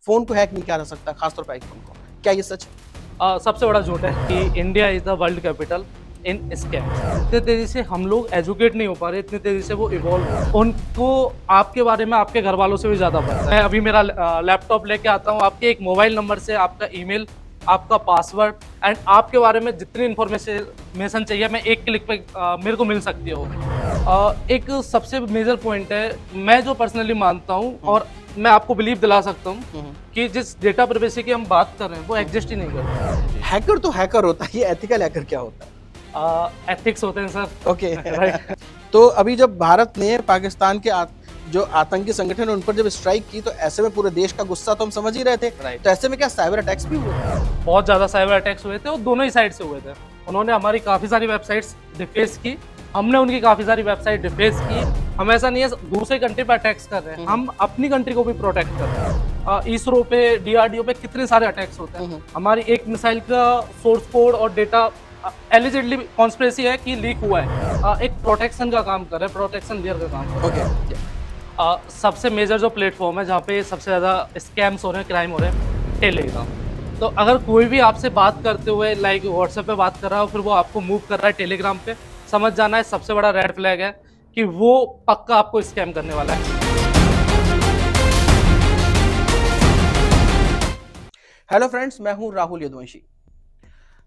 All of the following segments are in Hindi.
फोन को हैक नहीं किया जा सकता, खासतौर पर आईफोन को। क्या ये सच? सबसे बड़ा झूठ है कि India is the world capital in scam. इतने तेजी से हम लोग एजुकेट नहीं हो पा रहे, इतनी तेजी से वो इवॉल्व हो, उनको आपके बारे में आपके घर वालों से भी ज़्यादा पता है। मैं अभी मेरा लैपटॉप लेके आता हूँ, आपके एक मोबाइल नंबर से आपका ईमेल, आपका पासवर्ड एंड आपके बारे में जितनी इन्फॉर्मेशन चाहिए मैं एक क्लिक पे मेरे को मिल सकती है वो। एक सबसे मेजर पॉइंट है, मैं जो पर्सनली मानता हूँ और मैं आपको बिलीव दिला सकता हूँ कि जिस डेटा प्राइवेसी की हम बात कर रहे हैं वो एग्जिस्ट ही नहीं करता। हैकर तो हैकर होता है, ये एथिकल हैकर क्या होता है? एथिक्स होते हैं सर। Okay right. तो अभी जब भारत ने पाकिस्तान के जो आतंकी संगठन है उन पर जब स्ट्राइक की, तो ऐसे में पूरे देश का गुस्सा तो हम समझ ही रहे थे। तो ऐसे में क्या साइबर अटैक्स भी हुए? बहुत ज्यादा साइबर अटैक्स हुए थे और दोनों ही साइड से हुए थे। उन्होंने हमारी काफी सारी वेबसाइट्स डिफेस की, हमने उनकी काफी सारी वेबसाइट डिफेस की। हम ऐसा नहीं है दूसरे कंट्री पे अटैक्स कर रहे हैं, हम अपनी कंट्री को भी प्रोटेक्ट कर रहे हैं। इसरो पे, DRDO पे कितने सारे अटैक्स होते हैं। हमारी एक मिसाइल का सोर्स कोड और डेटा एलिजिडली कॉन्स्पिरेसी है कि लीक हुआ है, एक प्रोटेक्शन का काम कर रहे हैं, प्रोटेक्शन लेयर का काम कर रहे हैं। सबसे मेजर जो प्लेटफॉर्म है जहाँ पे सबसे ज़्यादा स्कैम्स हो रहे हैं, क्राइम हो रहे हैं, टेलीग्राम। तो अगर कोई भी आपसे बात करते हुए लाइक व्हाट्सएप पे बात कर रहा हो, फिर वो आपको मूव कर रहा है टेलीग्राम पे, समझ जाना है सबसे बड़ा रेड फ्लैग है कि वो पक्का आपको स्कैम करने वाला है। हेलो फ्रेंड्स, मैं हूं राहुल यदुवंशी।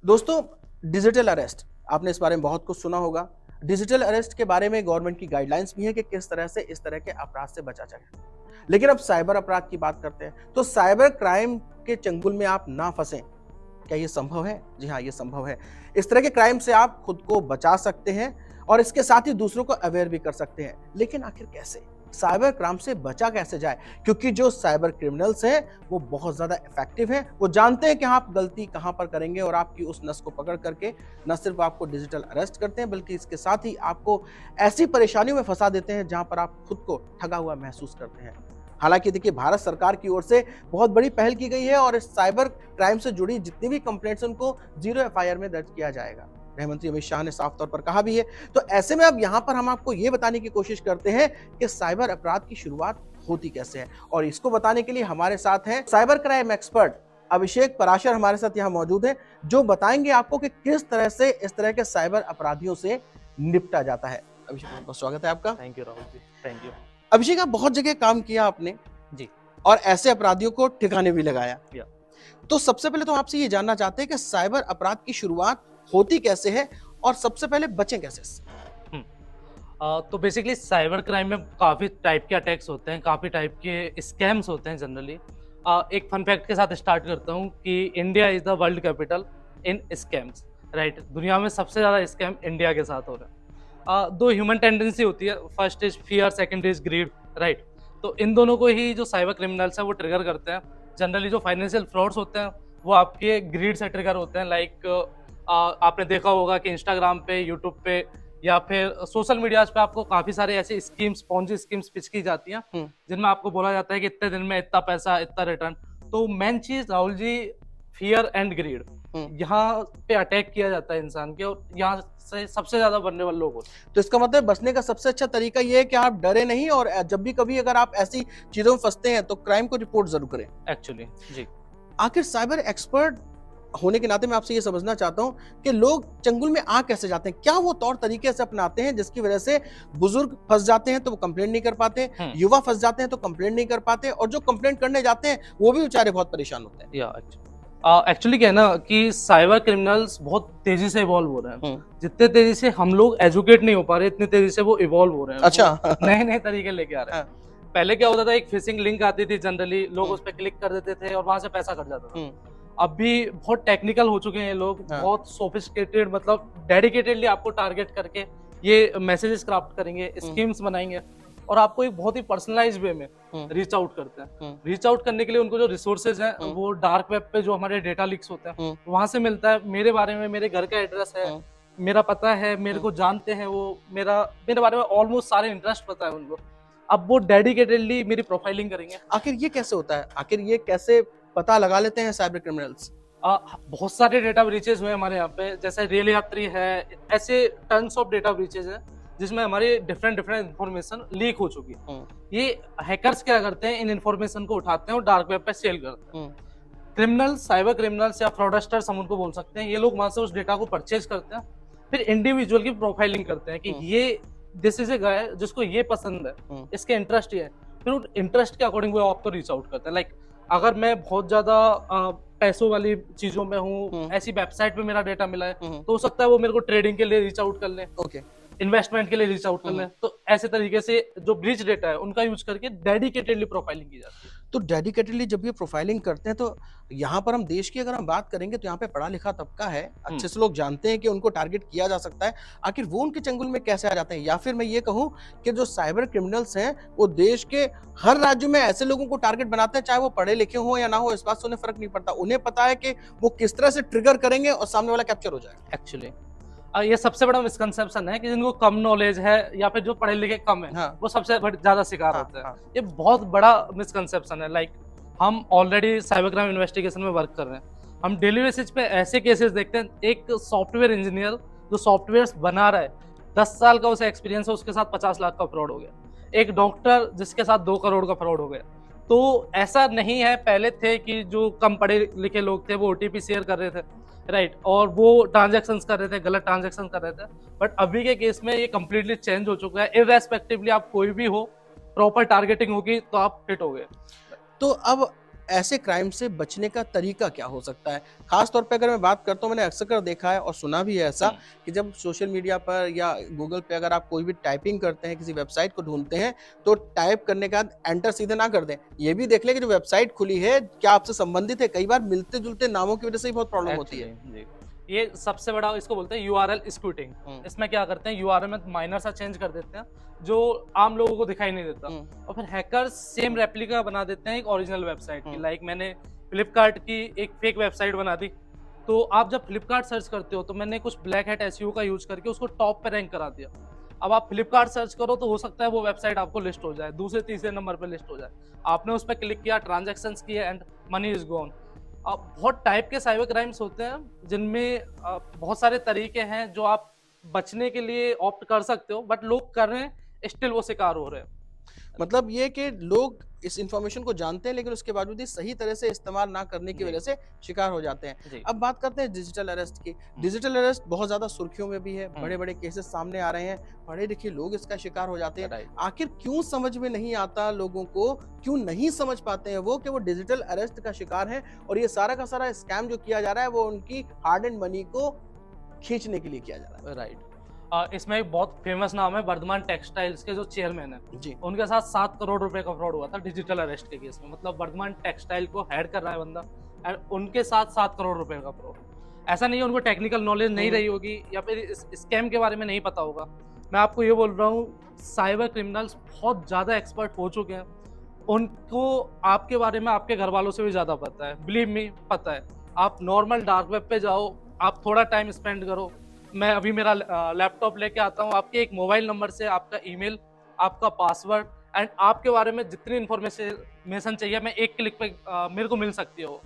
दोस्तों, डिजिटल अरेस्ट, आपने इस बारे में बहुत कुछ सुना होगा। डिजिटल अरेस्ट के बारे में गवर्नमेंट की गाइडलाइंस भी है कि किस तरह से इस तरह के अपराध से बचा जाए। लेकिन अब साइबर अपराध की बात करते हैं, तो साइबर क्राइम के चंगुल में आप ना फंसें, क्या ये संभव है? जी हाँ, ये संभव है। इस तरह के क्राइम से आप खुद को बचा सकते हैं और इसके साथ ही दूसरों को अवेयर भी कर सकते हैं। लेकिन आखिर कैसे? साइबर क्राइम से बचा कैसे जाए? क्योंकि जो साइबर क्रिमिनल्स हैं वो बहुत ज्यादा इफेक्टिव हैं। वो जानते हैं कि आप गलती कहां पर करेंगे और आपकी उस नस को पकड़ करके न सिर्फ आपको डिजिटल अरेस्ट करते हैं, बल्कि इसके साथ ही आपको ऐसी परेशानियों में फंसा देते हैं जहां पर आप खुद को ठगा हुआ महसूस करते हैं। हालांकि देखिए, भारत सरकार की ओर से बहुत बड़ी पहल की गई है और इस साइबर क्राइम से जुड़ी जितनी भी कंप्लेंट्स उनको 0 FIR में दर्ज किया जाएगा। गृह मंत्री अमित शाह ने साफ तौर पर कहा भी है। तो ऐसे में अब यहाँ पर हम आपको ये बताने की कोशिश करते हैं कि साइबर अपराध की शुरुआत होती कैसे है, और इसको बताने के लिए हमारे साथ हैं साइबर क्राइम एक्सपर्ट अभिषेक पराशर हमारे साथ यहाँ मौजूद है, जो बताएंगे आपको कि किस तरह से इस तरह के साइबर अपराधियों से निपटा जाता है। अभिषेक, बहुत स्वागत है आपका। Thank you Rahul ji, thank you. Abhishek, आप बहुत जगह काम किया आपने जी, और ऐसे अपराधियों को ठिकाने भी लगाया। तो सबसे पहले तो आपसे ये जानना चाहते हैं कि साइबर अपराध की शुरुआत होती कैसे है और सबसे पहले बचें कैसे इससे? तो बेसिकली साइबर क्राइम में काफ़ी टाइप के अटैक्स होते हैं, काफ़ी टाइप के स्कैम्स होते हैं जनरली। एक फन फैक्ट के साथ स्टार्ट करता हूँ कि India is the world capital in scams, right. दुनिया में सबसे ज़्यादा स्कैम इंडिया के साथ हो रहे हैं। दो ह्यूमन टेंडेंसी होती है, first is fear, second is greed, right. तो इन दोनों को ही जो साइबर क्रिमिनल्स हैं वो ट्रिगर करते हैं। जनरली जो फाइनेंशियल फ्रॉड्स होते हैं वो आपके ग्रीड से ट्रिगर होते हैं। लाइक आपने देखा होगा कि इंस्टाग्राम पे, यूट्यूब पे या फिर सोशल मीडियाज पे आपको काफ़ी सारे ऐसे स्कीम्स, पॉन्जी स्कीम्स पिच की जाती हैं जिनमें आपको बोला जाता है कि इतने दिन में इतना पैसा, इतना रिटर्न। तो मेन चीज़ Rahul ji, fear and greed, यहाँ पे अटैक किया जाता है इंसान के, और यहाँ से सबसे ज्यादा वल्नरेबल लोग होते हैं। तो इसका मतलब बचने का सबसे अच्छा तरीका ये है कि आप डरे नहीं, और जब भी कभी अगर आप ऐसी चीजों में फंसते हैं तो क्राइम को रिपोर्ट जरूर करें। एक्चुअली जी। आखिर साइबर एक्सपर्ट होने के नाते मैं आपसे ये समझना चाहता हूँ कि लोग चंगुल में आ कैसे जाते हैं? क्या वो तौर तरीके से अपनाते हैं जिसकी वजह से बुजुर्ग फंस जाते हैं तो वो कंप्लेंट नहीं कर पाते, युवा फंस जाते हैं तो कंप्लेंट नहीं कर पाते, और जो कंप्लेंट करने जाते हैं वो भी बेचारे बहुत परेशान होते हैं? एक्चुअली क्या है ना कि साइबर क्रिमिनल्स बहुत तेजी से इवॉल्व हो रहे हैं। जितने तेजी से हम लोग एजुकेट नहीं हो पा रहे, इतने तेजी से वो इवॉल्व हो रहे हैं। अच्छा। नए नए तरीके लेके आ रहे हैं। पहले क्या होता था, एक फिशिंग लिंक आती थी, जनरली लोग उस पर क्लिक कर देते थे और वहां से पैसा कट जाता था। अभी बहुत टेक्निकल हो चुके हैं लोग, बहुत सोफिस्टिकेटेड, मतलब डेडिकेटेडली आपको टारगेट करके ये मैसेजेस क्राफ्ट करेंगे, स्कीम्स बनाएंगे और आपको एक बहुत ही पर्सनलाइज वे में रीच आउट करते हैं। रीच आउट करने के लिए उनको जो रिसोर्सेज हैं वो डार्क वेब पे जो हमारे डेटा लीक्स होते हैं वहां से मिलता है। मेरे बारे में, मेरे घर का एड्रेस है, मेरा पता है, मेरे को जानते हैं, वो मेरे बारे में ऑलमोस्ट सारे इंटरेस्ट पता है उनको। अब वो डेडिकेटेडली मेरी प्रोफाइलिंग करेंगे। आखिर ये कैसे होता है? आखिर ये कैसे पता लगा लेते हैं साइबर क्रिमिनल्स? बहुत सारे डेटा ब्रीचेज हुए हमारे यहाँ पे, जैसे रेल यात्री है, ऐसे टन्स ऑफ डेटा ब्रीचेज है जिसमें हमारी डिफरेंट इंफॉर्मेशन लीक हो चुकी है। ये हैकर्स क्या करते हैं, इन इंफॉर्मेशन को उठाते हैं और डार्क वेब पे सेल करते हैं। क्रिमिनल्स, साइबर क्रिमिनल्स या फ्रॉडस्टर्स हम उनको बोल सकते हैं, ये लोग वहां से उस डेटा को परचेज करते हैं, फिर इंडिविजुअल की प्रोफाइलिंग करते हैं कि ये दिस इज ए गाय जिसको ये पसंद है, इसके इंटरेस्ट ये है, फिर उन इंटरेस्ट के अकॉर्डिंग वो आपको रीच आउट करते हैं। लाइक अगर मैं बहुत ज्यादा पैसों वाली चीजों में हूँ, ऐसी वेबसाइट पे मेरा डेटा मिला है, तो हो सकता है वो मेरे को ट्रेडिंग के लिए रीच आउट कर ले, इन्वेस्टमेंट के लिए रीच आउट कर ले। तो ऐसे तरीके से जो ब्रीच डेटा है उनका यूज करके डेडिकेटेडली प्रोफाइलिंग की जाती है। तो डेडिकेटेडली जब ये प्रोफाइलिंग करते हैं, तो यहाँ पर हम देश की अगर हम बात करेंगे तो यहाँ पे पढ़ा लिखा तबका है, अच्छे से लोग जानते हैं कि उनको टारगेट किया जा सकता है, आखिर वो उनके चंगुल में कैसे आ जाते हैं? या फिर मैं ये कहूँ कि जो साइबर क्रिमिनल्स हैं वो देश के हर राज्य में ऐसे लोगों को टारगेट बनाते हैं, चाहे वो पढ़े लिखे हो या ना हो, इस बात से उन्हें फर्क नहीं पड़ता, उन्हें पता है कि वो किस तरह से ट्रिगर करेंगे और सामने वाला कैप्चर हो जाएगा। एक्चुअली ये सबसे बड़ा मिसकंसेप्शन है कि जिनको कम नॉलेज है या फिर जो पढ़े लिखे कम है, वो सबसे ज्यादा शिकार होते हैं। ये बहुत बड़ा मिसकंसेप्शन है। लाइक हम ऑलरेडी साइबर क्राइम इन्वेस्टिगेशन में वर्क कर रहे हैं, हम डेली बेसिस पे ऐसे केसेस देखते हैं। एक सॉफ्टवेयर इंजीनियर जो सॉफ्टवेयर बना रहा है, 10 साल का उसे एक्सपीरियंस है, उसके साथ 50 लाख का फ्रॉड हो गया। एक डॉक्टर जिसके साथ 2 करोड़ का फ्रॉड हो गया। तो ऐसा नहीं है, पहले थे कि जो कम पढ़े लिखे लोग थे वो ओटीपी शेयर कर रहे थे, राइट, और वो ट्रांजैक्शंस कर रहे थे, गलत ट्रांजैक्शन कर रहे थे। बट अभी के केस में ये कंप्लीटली चेंज हो चुका है। इररेस्पेक्टिवली आप कोई भी हो, प्रॉपर टारगेटिंग होगी तो आप हिट हो गए। तो अब ऐसे क्राइम से बचने का तरीका क्या हो सकता है? खास तौर पे अगर मैं बात करता हूँ, मैंने अक्सर देखा है और सुना भी है ऐसा कि जब सोशल मीडिया पर या गूगल पे अगर आप कोई भी टाइपिंग करते हैं, किसी वेबसाइट को ढूंढते हैं, तो टाइप करने के बाद एंटर सीधे ना कर दें, ये भी देख लें कि जो वेबसाइट खुली है क्या आपसे संबंधित है। कई बार मिलते जुलते नामों की वजह से ही बहुत प्रॉब्लम होती है। ये सबसे बड़ा, इसको बोलते हैं यूआरएल स्क्यूटिंग। इसमें क्या करते हैं, यूआरएल में माइनर सा चेंज कर देते हैं जो आम लोगों को दिखाई नहीं देता, और फिर हैकर्स सेम रेप्लिका बना देते हैं एक ओरिजिनल वेबसाइट की। लाइक मैंने फ्लिपकार्ट की एक फेक वेबसाइट बना दी, तो आप जब फ्लिपकार्ट सर्च करते हो तो मैंने कुछ ब्लैक हैट एसईओ का यूज करके उसको टॉप पे रैंक करा दिया। अब आप फ्लिपकार्ट सर्च करो तो हो सकता है वो वेबसाइट आपको लिस्ट हो जाए, दूसरे तीसरे नंबर पे लिस्ट हो जाए। आपने उस पर क्लिक किया, ट्रांजैक्शंस किए एंड मनी इज गॉन। बहुत टाइप के साइबर क्राइम्स होते हैं जिनमें बहुत सारे तरीके हैं जो आप बचने के लिए ऑप्ट कर सकते हो, बट लोग कर रहे हैं, स्टिल वो शिकार हो रहे हैं। मतलब ये कि लोग इस इंफॉर्मेशन को जानते हैं लेकिन उसके बावजूद सही तरह से इस्तेमाल ना करने की वजह से शिकार हो जाते हैं। अब बात करते हैं डिजिटल अरेस्ट की। डिजिटल अरेस्ट बहुत ज्यादा सुर्खियों में भी है, बड़े बड़े केसेस सामने आ रहे हैं, पढ़े लिखे लोग इसका शिकार हो जाते हैं। आखिर क्यों समझ में नहीं आता लोगों को, क्यों नहीं समझ पाते हैं वो कि वो डिजिटल अरेस्ट का शिकार है और ये सारा का सारा स्कैम जो किया जा रहा है वो उनकी हार्ड एंड मनी को खींचने के लिए किया जा रहा है। राइट। इसमें एक बहुत फेमस नाम है, वर्धमान टेक्सटाइल्स के जो चेयरमैन है जी, उनके साथ 7 करोड़ रुपए का फ्रॉड हुआ था डिजिटल अरेस्ट के केस में। मतलब वर्धमान टेक्सटाइल को हेड कर रहा है बंदा और उनके साथ 7 करोड़ रुपए का फ्रॉड। ऐसा नहीं है उनको टेक्निकल नॉलेज नहीं रही होगी या फिर इस स्कैम के बारे में नहीं पता होगा। मैं आपको ये बोल रहा हूँ, साइबर क्रिमिनल्स बहुत ज्यादा एक्सपर्ट हो चुके हैं, उनको आपके बारे में आपके घर वालों से भी ज्यादा पता है। बिलीव मी, पता है। आप नॉर्मल डार्क वेब पे जाओ, आप थोड़ा टाइम स्पेंड करो। मैं अभी मेरा लैपटॉप लेके आता हूँ, आपके एक मोबाइल नंबर से आपका ईमेल, आपका पासवर्ड एंड आपके बारे में जितनी इन्फॉर्मेशन चाहिए मैं एक क्लिक पे मेरे को मिल सकती है। वो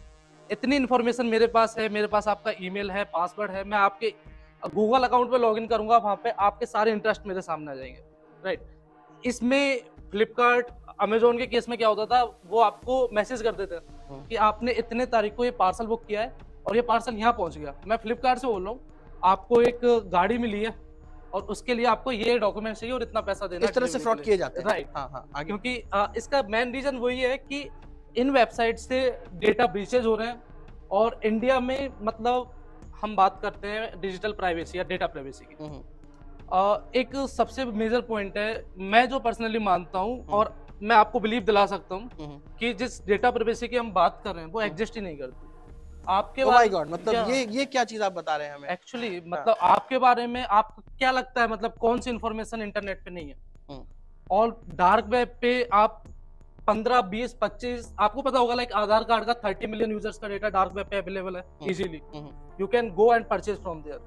इतनी इन्फॉर्मेशन मेरे पास है, मेरे पास आपका ईमेल है, पासवर्ड है। मैं आपके गूगल अकाउंट पे लॉगिन करूंगा, वहाँ पे आपके सारे इंटरेस्ट मेरे सामने आ जाएंगे, राइट। इसमें फ्लिपकार्ट, अमेजोन के केस में क्या होता था, वो आपको मैसेज कर देते कि आपने इतने तारीख को ये पार्सल बुक किया है और ये पार्सल यहाँ पहुँच गया। मैं फ्लिपकार्ट से बोल रहा हूँ, आपको एक गाड़ी मिली है और उसके लिए आपको ये डॉक्यूमेंट चाहिए और इतना पैसा देना। इस तरह से फ्रॉड किए जाते हैं, राइट। हाँ, क्योंकि इसका मेन रीजन वही है कि इन वेबसाइट से डेटा ब्रीचेज हो रहे हैं। और इंडिया में मतलब हम बात करते हैं डिजिटल प्राइवेसी या डेटा प्राइवेसी की, एक सबसे मेजर पॉइंट है, मैं जो पर्सनली मानता हूँ और मैं आपको बिलीव दिला सकता हूँ कि जिस डेटा प्राइवेसी की हम बात कर रहे हैं वो एग्जिस्ट ही नहीं करती आपके बारे में। मतलब ये क्या चीज आप बता रहे हैं हमें? एक्चुअली मतलब आपके बारे में आपको क्या लगता है, मतलब कौन सी इन्फॉर्मेशन इंटरनेट पे नहीं है? और डार्क वेब पे आप 15, 20, 25, आपको पता होगा लाइक आधार कार्ड का 30 मिलियन यूजर्स का डेटा डार्क वेब पे अवेलेबल है easily. You can go and purchase from there.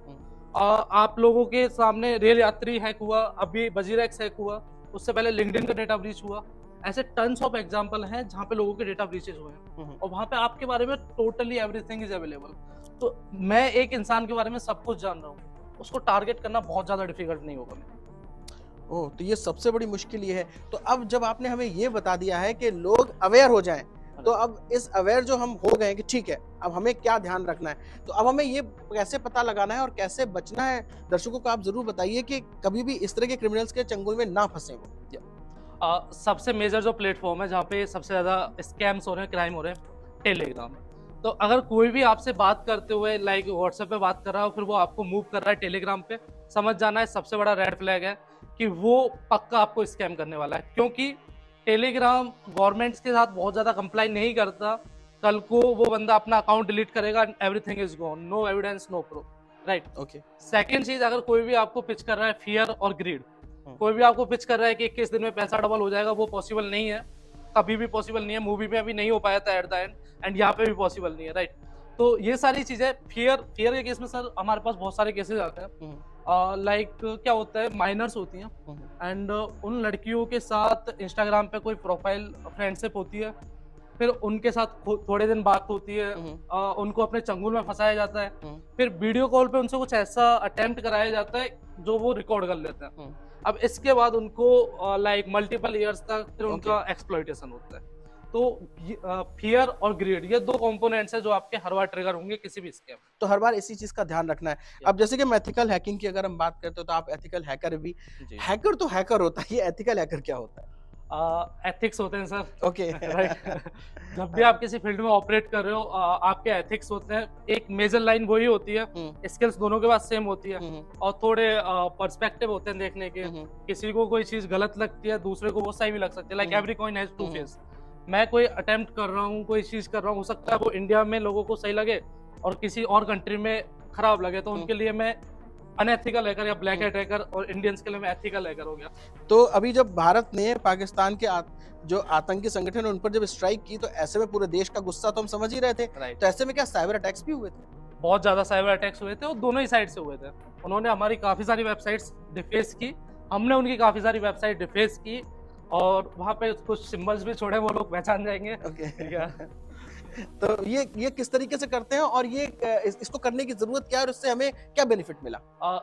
आप लोगों के सामने रेल यात्री हैक हुआ, अभी वजीरेक्स हैक हुआ, उससे पहले लिंक्डइन का डेटा ब्रीच हुआ। ऐसे टन्स ऑफ एग्जांपल हैं जहां पे लोगों के डेटा ब्रीचेज हुए हैं और वहां पे आपके बारे में टोटली एवरीथिंग इज अवेलेबल। तो मैं एक इंसान के बारे में सब कुछ जान रहा हूँ, उसको टारगेट करना बहुत ज्यादा डिफिकल्ट नहीं होगा। ओह, तो ये सबसे बड़ी मुश्किल ये है। तो अब जब आपने हमें ये बता दिया है कि लोग अवेयर हो जाएं, तो अब इस अवेयर जो हम हो गए कि ठीक है, अब हमें क्या ध्यान रखना है, तो अब हमें ये कैसे पता लगाना है और कैसे बचना है? दर्शकों को आप ज़रूर बताइए कि कभी भी इस तरह के क्रिमिनल्स के चंगुल में ना फंसे वो। सबसे मेजर जो प्लेटफॉर्म है जहाँ पे सबसे ज़्यादा स्कैम्स हो रहे हैं, क्राइम हो रहे हैं, टेलीग्राम। तो अगर कोई भी आपसे बात करते हुए लाइक व्हाट्सएप पे बात कर रहा हो, फिर वो आपको मूव कर रहा है टेलीग्राम पे, समझ जाना है सबसे बड़ा रेड फ्लैग है कि वो पक्का आपको स्कैम करने वाला है। क्योंकि टेलीग्राम गवर्नमेंट्स के साथ बहुत ज़्यादा कंप्लाई नहीं करता। कल को वो बंदा अपना अकाउंट डिलीट करेगा, everything is gone, no evidence no proof, right. Okay. Second चीज, अगर कोई भी आपको पिच कर रहा है फियर और ग्रीड, कोई भी आपको पिच कर रहा है कि 21 दिन में पैसा डबल हो जाएगा, वो पॉसिबल नहीं है, कभी भी पॉसिबल नहीं है। मूवी में अभी नहीं हो पाया था एट द एंड यहाँ पे भी पॉसिबल नहीं है, राइट। तो ये सारी चीजें फियर के केस में सर हमारे पास बहुत सारे केसेस आते हैं। लाइक क्या होता है, माइनर्स होती हैं एंड उन लड़कियों के साथ इंस्टाग्राम पे कोई प्रोफाइल फ्रेंडशिप होती है, फिर उनके साथ थोड़े दिन बात होती है, उनको अपने चंगुल में फंसाया जाता है, फिर वीडियो कॉल पे उनसे कुछ ऐसा अटेम्प्ट कराया जाता है जो वो रिकॉर्ड कर लेते हैं। अब इसके बाद उनको लाइक मल्टीपल इयर्स तक फिर उनका एक्सप्लॉइटेशन होता है। तो फियर और ग्रीड, ये दो कंपोनेंट्स है जो आपके हर बार ट्रिगर होंगे किसी भी स्कैम। तो हर बार इसी चीज का ध्यान रखना है। अब जैसे कि एथिकल हैकिंग की अगर हम बात करते हो तो आप एथिकल हैकर भी। हैकर तो हैकर होता है, ये एथिकल हैकर क्या होता है? एथिक्स होते हैं सर। ओके। राइट। जब भी आप किसी फील्ड में ऑपरेट कर रहे हो, आपके एथिक्स होते हैं। एक मेजर लाइन वही होती है, स्किल्स दोनों के पास सेम होती है और थोड़े पर्सपेक्टिव होते हैं देखने के। किसी को कोई चीज गलत लगती है, दूसरे को वो सही भी लग सकती है। Like every coin has two face. मैं कोई अटेम्प्ट कर रहा हूँ, कोई चीज कर रहा हूँ, हो सकता है वो इंडिया में लोगों को सही लगे और किसी और कंट्री में खराब लगे, तो उनके लिए मैं अनएथिकल हैकर या ब्लैक हैट हैकर, और इंडियंस के लिए मैं एथिकल हैकर हो गया। तो अभी जब भारत ने पाकिस्तान के जो आतंकी संगठन है उन पर जब स्ट्राइक की, तो ऐसे में पूरे देश का गुस्सा तो हम समझ ही रहे थे। तो ऐसे में क्या साइबर अटैक्स भी हुए थे? बहुत ज्यादा साइबर अटैक्स हुए थे और दोनों ही साइड से हुए थे। उन्होंने हमारी काफी सारी वेबसाइट्स डिफेस की, हमने उनकी काफी सारी वेबसाइट डिफेस की, और वहाँ पे कुछ सिंबल्स भी छोड़े, वो लोग पहचान जाएंगे। ठीक है। तो ये किस तरीके से करते हैं और ये इसको करने की जरूरत क्या है और इससे हमें क्या बेनिफिट मिला?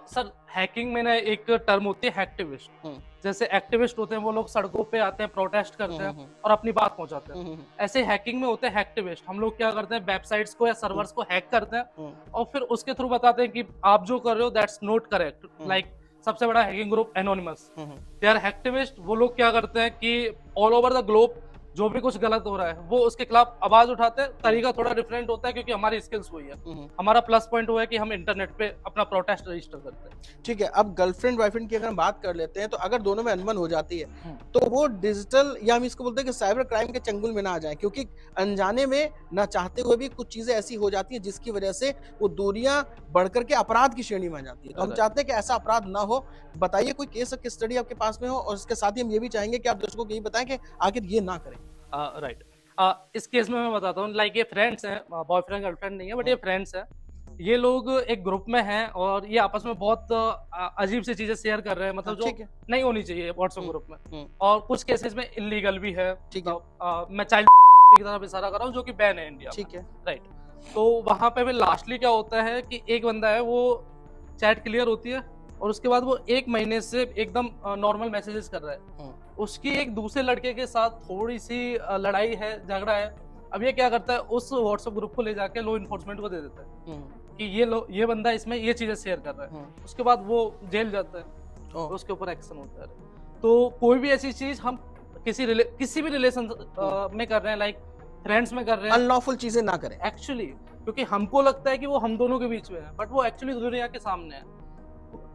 सर हैकिंग में ना एक टर्म होती है हैक्टिविस्ट। जैसे एक्टिविस्ट होते हैं वो लोग सड़कों पे आते हैं, प्रोटेस्ट करते हैं और अपनी बात पहुंचाते हैं। ऐसे हैकिंग में होते हैं हैक्टिविस्ट। हम लोग क्या करते हैं, वेबसाइट्स को या सर्वर्स को हैक करते हैं और फिर उसके थ्रू बताते हैं कि आप जो कर रहे हो दैट्स नॉट करेक्ट। लाइक सबसे बड़ा hacking group anonymous, they are hacktivist. वो लोग क्या करते हैं कि ऑल ओवर द ग्लोब जो भी कुछ गलत हो रहा है वो उसके खिलाफ आवाज उठाते हैं। तरीका थोड़ा डिफरेंट होता है क्योंकि हमारी स्किल्स वही है। हमारा प्लस पॉइंट वो है कि हम इंटरनेट पे अपना प्रोटेस्ट रजिस्टर करते हैं। ठीक है। अब गर्लफ्रेंड बॉयफ्रेंड की अगर हम बात कर लेते हैं, तो अगर दोनों में अनबन हो जाती है तो वो डिजिटल, या हम इसको बोलते हैं कि साइबर क्राइम के चंगुल में ना आ जाए, क्योंकि अनजाने में ना चाहते हुए भी कुछ चीजें ऐसी हो जाती है जिसकी वजह से वो दूरियां बढ़कर के अपराध की श्रेणी में आ जाती है। तो हम चाहते हैं कि ऐसा अपराध ना हो। बताइए कोई केस स्टडी आपके पास में हो, और इसके साथ ही हम ये भी चाहेंगे कि आप दर्शकों को यही बताएं कि आखिर ये ना करें। राइट। इस केस में मैं बताता हूँ, लाइक ये फ्रेंड्स हैं, बॉयफ्रेंड गर्लफ्रेंड नहीं है, बट ये फ्रेंड्स हैं। ये लोग एक ग्रुप में हैं और ये आपस में बहुत अजीब सी चीजें शेयर कर रहे हैं, मतलब जो नहीं होनी चाहिए व्हाट्सएप ग्रुप में, और कुछ केसेस में इलीगल भी है। ठीक है। मैं चाइल्ड की तरफ इशारा कर रहा हूँ जो कि बैन है इंडिया। ठीक है। राइट। तो वहां पे भी लास्टली क्या होता है कि एक बंदा है, वो चैट क्लियर होती है और उसके बाद वो 1 महीने से एकदम नॉर्मल मैसेजेस कर रहा है। उसकी एक दूसरे लड़के के साथ थोड़ी सी लड़ाई है, झगड़ा है। अब ये क्या करता है, उस व्हाट्सएप ग्रुप को ले जाके लॉ इन्फोर्समेंट को दे देता है कि ये बंदा इसमें ये चीजें शेयर कर रहा है। उसके बाद वो जेल जाता है और उसके ऊपर एक्शन होता है। तो कोई भी ऐसी चीज हम किसी भी रिलेशन में कर रहे हैं, लाइक फ्रेंड्स में कर रहे हैं, अनलॉफुल चीजें ना करें एक्चुअली, क्योंकि हमको लगता है कि वो हम दोनों के बीच में है, बट वो एक्चुअली दुनिया के सामने है।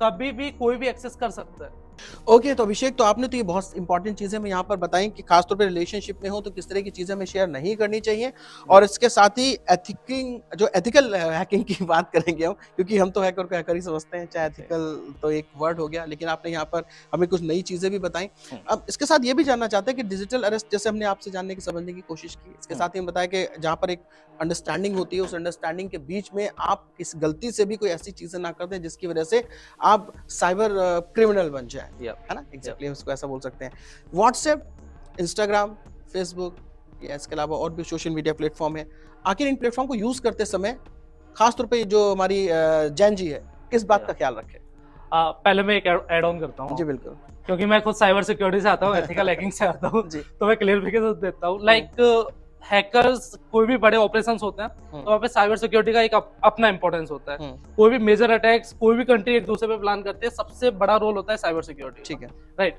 कभी भी कोई भी एक्सेस कर सकता है। ओके, तो अभिषेक, तो आपने तो ये बहुत इंपॉर्टेंट चीजें हमें यहाँ पर बताई कि खासतौर पर रिलेशनशिप में हो तो किस तरह की चीजें हमें शेयर नहीं करनी चाहिए, और इसके साथ ही एथिकल हैकिंग की बात करेंगे हम, क्योंकि हम तो हैकर को हैकर ही समझते हैं, चाहे एथिकल तो एक वर्ड हो गया, लेकिन आपने यहाँ पर हमें कुछ नई चीजें भी बताई। अब इसके साथ ये भी जानना चाहते हैं कि डिजिटल अरेस्ट, जैसे हमने आपसे जानने की समझने की कोशिश की, इसके साथ ही हम बताया कि जहाँ पर एक अंडरस्टैंडिंग होती है, उस अंडरस्टैंडिंग के बीच में आप इस गलती से भी कोई ऐसी चीजें ना कर दें जिसकी वजह से आप साइबर क्रिमिनल बन जाए, है ना? एग्जैक्टली, उसको ऐसा बोल सकते हैं। व्हाट्सएप, इंस्टाग्राम, फेसबुक, या इसके अलावा और भी सोशल मीडिया प्लेटफॉर्म है, आखिर इन प्लेटफॉर्म को यूज करते समय खासतौर पे जो हमारी जैन जी है, किस बात का ख्याल रखें? पहले मैं एक ऐड ऑन करता हूँ। जी बिल्कुल। क्योंकि मैं खुद साइबर सिक्योरिटी से आता हूँ, एथिकल हैकिंग से आता हूँ, तो मैं क्लियरिफिकेशन देता हूँ। लाइक हैकर्स कोई भी बड़े ऑपरेशंस होते हैं तो वहाँ पे साइबर सिक्योरिटी का एक अपना इंपॉर्टेंस होता है। कोई भी मेजर अटैक्स कोई भी कंट्री एक दूसरे पे प्लान करते हैं, सबसे बड़ा रोल होता है साइबर सिक्योरिटी। ठीक है, राइट।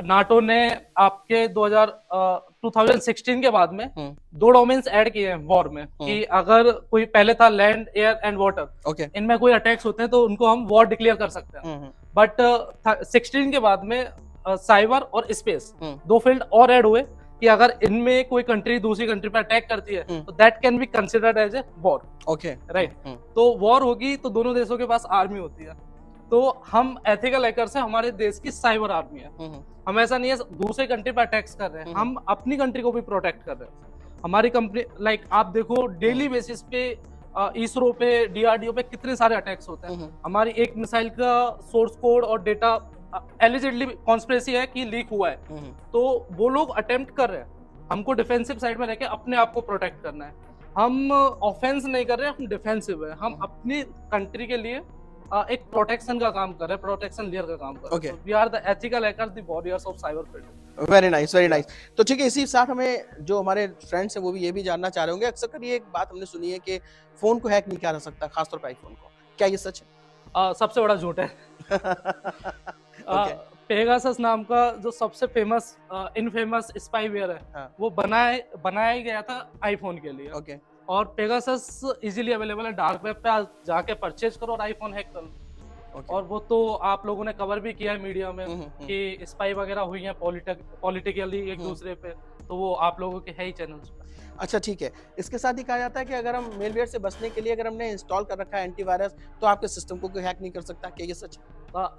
नाटो ने आपके 2016 के बाद में 2 डोमेन्स ऐड किए हैं वॉर में, कि अगर कोई पहले था लैंड, एयर एंड वाटर, इनमें कोई अटैक्स होते हैं तो उनको हम वॉर डिक्लेयर कर सकते हैं। बट 16 के बाद में साइबर और स्पेस 2 फील्ड और ऐड हुए कि अगर इनमें कोई कंट्री दूसरी कंट्री पर अटैक करती है तो that can be considered as a war. Okay, right. तो वॉर होगी तो दोनों देशों के पास आर्मी होती है, तो हम एथिकल हैकर से हमारे देश की साइबर आर्मी है। हम ऐसा नहीं है दूसरे कंट्री पर अटैक्स कर रहे हैं, हम अपनी कंट्री को भी प्रोटेक्ट कर रहे हैं। हमारी कंपनी लाइक आप देखो डेली बेसिस पे इसरो पे, डीआरडीओ पे कितने सारे अटैक्स होते हैं। हमारी एक मिसाइल का सोर्स कोड और डेटा एलिजिडली कॉन्स्पिरेसी है कि लीक हुआ है, तो वो लोग अटेम्प्ट कर रहे हैं। हमको डिफेंसिव साइड में रहकर अपने आप को प्रोटेक्ट करना है। हम ऑफेंस नहीं कर रहे हैं, हम डिफेंसिव है। हम अपनी कंट्री के लिए एक प्रोटेक्शन का काम कर रहे हैं, प्रोटेक्शन लेयर का काम कर रहे हैं। We are the ethical hackers, the warriors of cyber field. Very nice, very nice. तो ठीक है, इसी साथ हमें जो हमारे फ्रेंड्स हैं वो भी ये भी जानना चाह रहे होंगे, अक्सर कर ये एक बात हमने सुनी है कि फोन को हैक नहीं किया जा सकता, खासतौर पर आईफोन को, क्या ये सच है? सबसे बड़ा झूठ है। पेगासस नाम का जो सबसे फेमस इनफेमस स्पाईवेयर है, वो बनाया गया था आईफोन के लिए। और पेगासस इजीली अवेलेबल है, डार्क वेब पे जाके परचेज करो और आईफोन हैक करो। और वो तो आप लोगों ने कवर भी किया है मीडिया में कि स्पाई वगैरह हुई है पॉलिटिकली एक दूसरे पे, तो वो आप लोगों के है ही चैनल्स पे। अच्छा, ठीक है। इसके साथ ही कहा जाता है कि अगर हम मेलवेयर से बचने के लिए अगर हमने इंस्टॉल कर रखा है एंटीवायरस, तो आपके सिस्टम को कोई हैक नहीं कर सकता, क्या ये सच है?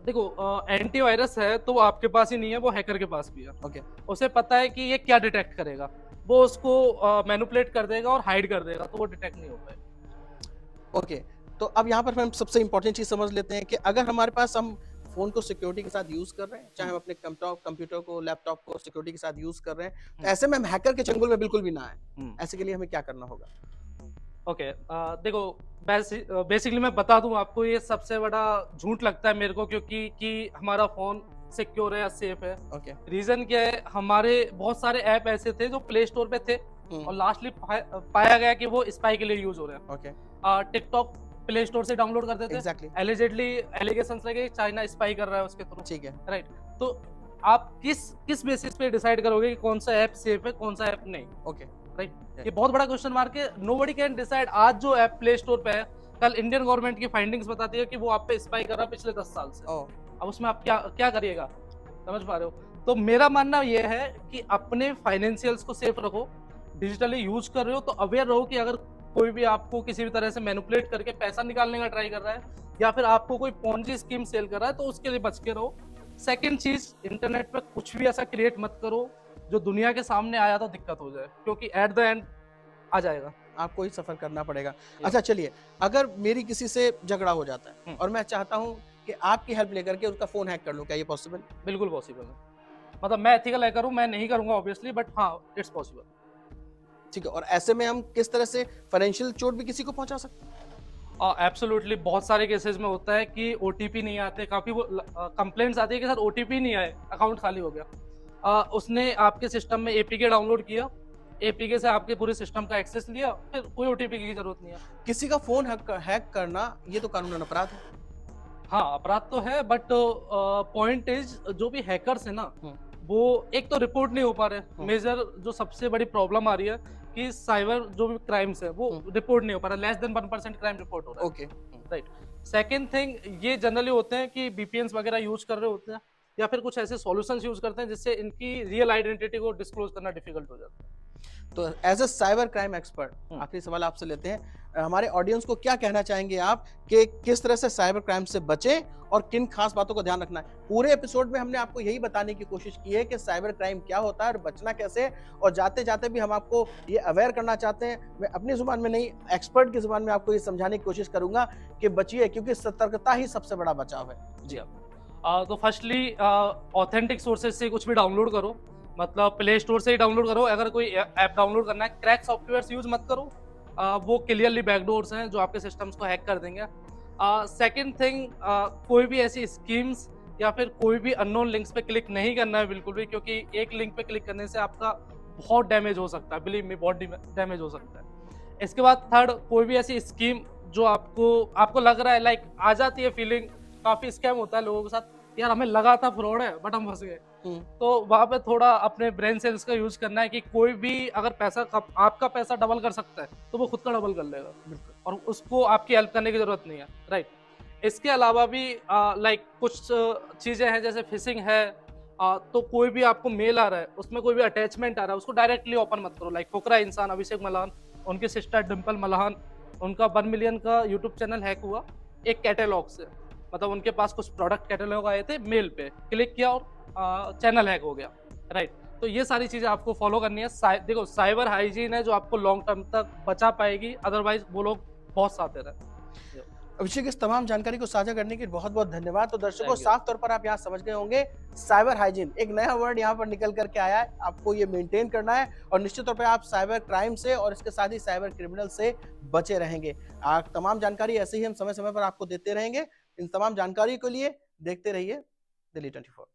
देखो, एंटीवायरस है तो वो आपके पास ही नहीं है, वो हैकर के पास भी है। उसे पता है कि ये क्या डिटेक्ट करेगा, वो उसको मैनिपुलेट कर देगा और हाइड कर देगा, तो वो डिटेक्ट नहीं हो पाएगा। ओके, तो अब यहाँ पर हम सबसे इंपॉर्टेंट चीज समझ लेते हैं कि अगर हमारे पास हम फोन को सिक्योरिटी के साथ यूज कर रहे हैं, चाहे हम अपने कंप्यूटर को, लैपटॉप को सिक्योरिटी के साथ यूज कर रहे हैं, तो ऐसे में हम हैकर के चंगुल में बिल्कुल भी ना आए। ऐसे के लिए हमें क्या करना होगा? ओके, देखो बेसिकली मैं बता दूं आपको, ये सबसे बड़ा झूठ लगता है मेरे को, क्योंकि कि हमारा फोन सिक्योर है या सेफ है। रीजन क्या है, हमारे बहुत सारे ऐप ऐसे थे जो प्ले स्टोर पे थे और लास्टली पाया गया कि वो स्पाई के लिए यूज हो रहे हैं। टिकटॉक प्ले स्टोर से डाउनलोड करते थे, एलिजिडली एलिगेशंस लगे चाइना स्पाई कर रहा है उसके थ्रू। ठीक है, राइट। तो आप किस बेसिस पे डिसाइड करोगे कि कौन सा ऐप सेफ है, कौन सा ऐप नहीं? राइट, ये बहुत बड़ा क्वेश्चन मार्क है। Nobody can decide. आज जो ऐप प्ले स्टोर पे है, कल इंडियन गवर्नमेंट की फाइंडिंग्स बताती है कि वो आप पे स्पाई कर रहा है पिछले 10 साल से। अब उसमें आप क्या करिएगा, समझ पा रहे हो? तो मेरा मानना ये है कि अपने फाइनेंशियल्स को सेफ रखो, डिजिटली यूज कर रहे हो तो अवेयर रहो कि अगर कोई भी आपको किसी भी तरह से मैनिपुलेट करके पैसा निकालने का ट्राई कर रहा है या फिर आपको कोई पॉन्जी स्कीम सेल कर रहा है, तो उसके लिए बच के रहो। सेकंड चीज, इंटरनेट पे कुछ भी ऐसा क्रिएट मत करो जो दुनिया के सामने आया तो दिक्कत हो जाए, क्योंकि एट द एंड आ जाएगा, आपको ही सफर करना पड़ेगा। अच्छा, चलिए, अगर मेरी किसी से झगड़ा हो जाता है और मैं चाहता हूँ कि आपकी हेल्प लेकर के उसका फोन हैक कर लूं, क्या ये पॉसिबल? बिल्कुल पॉसिबल है। मतलब मैं एथिकल हैकर हूं, मैं नहीं करूंगा ऑब्वियसली, बट हाँ, इट्स पॉसिबल। ठीक है, और ऐसे में हम किस तरह से फाइनेंशियल चोट भी किसी को पहुंचा सकते हैं? एब्सोल्युटली, बहुत सारे केसेस में होता है कि ओटीपी नहीं आते, काफी वो कंप्लेंट्स आती है कि सर ओटीपी नहीं आए, अकाउंट खाली हो गया। उसने आपके सिस्टम में एपीके डाउनलोड किया, एपीके से आपके पूरे सिस्टम का एक्सेस लिया, फिर कोई ओटीपी की जरूरत नहीं है। किसी का फोन हैक करना ये तो कानूनन अपराध है। हाँ, अपराध तो है, बट पॉइंट इज जो भी हैकर्स है ना, वो एक तो रिपोर्ट नहीं हो पा रहे। मेजर जो सबसे बड़ी प्रॉब्लम आ रही है कि साइबर जो भी क्राइम्स है वो रिपोर्ट नहीं हो पा रहा, लेस देन 1% क्राइम रिपोर्ट हो रहा है। Okay, right. सेकंड थिंग, ये जनरली होते हैं कि बीपीएन्स वगैरह यूज कर रहे होते हैं या फिर कुछ ऐसे सॉल्यूशंस यूज करते हैं जिससे इनकी रियल आइडेंटिटी को डिस्क्लोज करना डिफिकल्ट हो जाता है। तो as a cyber crime expert आखिरी सवाल आपसे लेते हैं, हमारे ऑडियंस को क्या कहना चाहेंगे आप कि किस तरह से साइबर क्राइम से बचें और किन खास बातों को ध्यान रखना है? पूरे एपिसोड में हमने आपको यही बताने की कोशिश की है कि साइबर क्राइम क्या होता है और बचना कैसे, और जाते जाते भी हम आपको ये अवेयर करना चाहते हैं। मैं अपनी जुबान में नहीं, एक्सपर्ट की जुबान में आपको ये समझाने की कोशिश करूंगा कि बचिए, क्योंकि सतर्कता ही सबसे बड़ा बचाव है। जी तो फर्स्टली ऑथेंटिक सोर्सेज से कुछ भी डाउनलोड करो, मतलब प्ले स्टोर से ही डाउनलोड करो। अगर कोई ऐप डाउनलोड करना है, क्रैक सॉफ्टवेयर यूज मत करो, वो क्लियरली बैकडोर्स हैं जो आपके सिस्टम्स को हैक कर देंगे। सेकंड थिंग, कोई भी ऐसी स्कीम्स या फिर कोई भी अननोन लिंक्स पे क्लिक नहीं करना है बिल्कुल भी, क्योंकि एक लिंक पे क्लिक करने से आपका बहुत डैमेज हो सकता है, बिलीव मी बहुत डैमेज हो सकता है। इसके बाद थर्ड, कोई भी ऐसी स्कीम जो आपको लग रहा है लाइक आ जाती है फीलिंग, काफी स्कैम होता है लोगों के साथ, यार हमें लगा था फ्रॉड है बट हम फंस गए, तो वहां पे थोड़ा अपने ब्रेन सेल्स का यूज करना है कि कोई भी अगर आपका पैसा डबल कर सकता है तो वो खुद का डबल कर लेगा, और उसको आपकी हेल्प करने की जरूरत नहीं है, राइट। इसके अलावा भी लाइक कुछ चीजें हैं जैसे फिशिंग है, तो कोई भी आपको मेल आ रहा है उसमें कोई भी अटैचमेंट आ रहा है उसको डायरेक्टली ओपन मत करो। लाइक फुकरा इंसान अभिषेक मल्हान, उनकी सिस्टर डिम्पल मल्हान, उनका 1 मिलियन का यूट्यूब चैनल हैक हुआ एक कैटेलॉग से, मतलब उनके पास कुछ प्रोडक्ट कैटेलॉग आए थे, मेल पे क्लिक किया और चैनल हैक हो गया, राइट। तो ये सारी चीजें आपको फॉलो करनी है। देखो साइबर हाइजीन है जो आपको लॉन्ग टर्म तक बचा पाएगी, अदरवाइज वो लोग बहुत साथ रहे। अभिषेक, इस तमाम जानकारी को साझा करने के लिए बहुत बहुत धन्यवाद। तो दर्शकों, Thank you. साफ तौर पर आप यहाँ समझ गए होंगे, साइबर हाइजीन एक नया वर्ड यहाँ पर निकल करके आया है, आपको ये मेंटेन करना है और निश्चित तौर पर आप साइबर क्राइम से और इसके साथ ही साइबर क्रिमिनल से बचे रहेंगे। तमाम जानकारी ऐसे ही हम समय समय पर आपको देते रहेंगे। इन तमाम जानकारी के लिए देखते रहिए दिल्ली 24।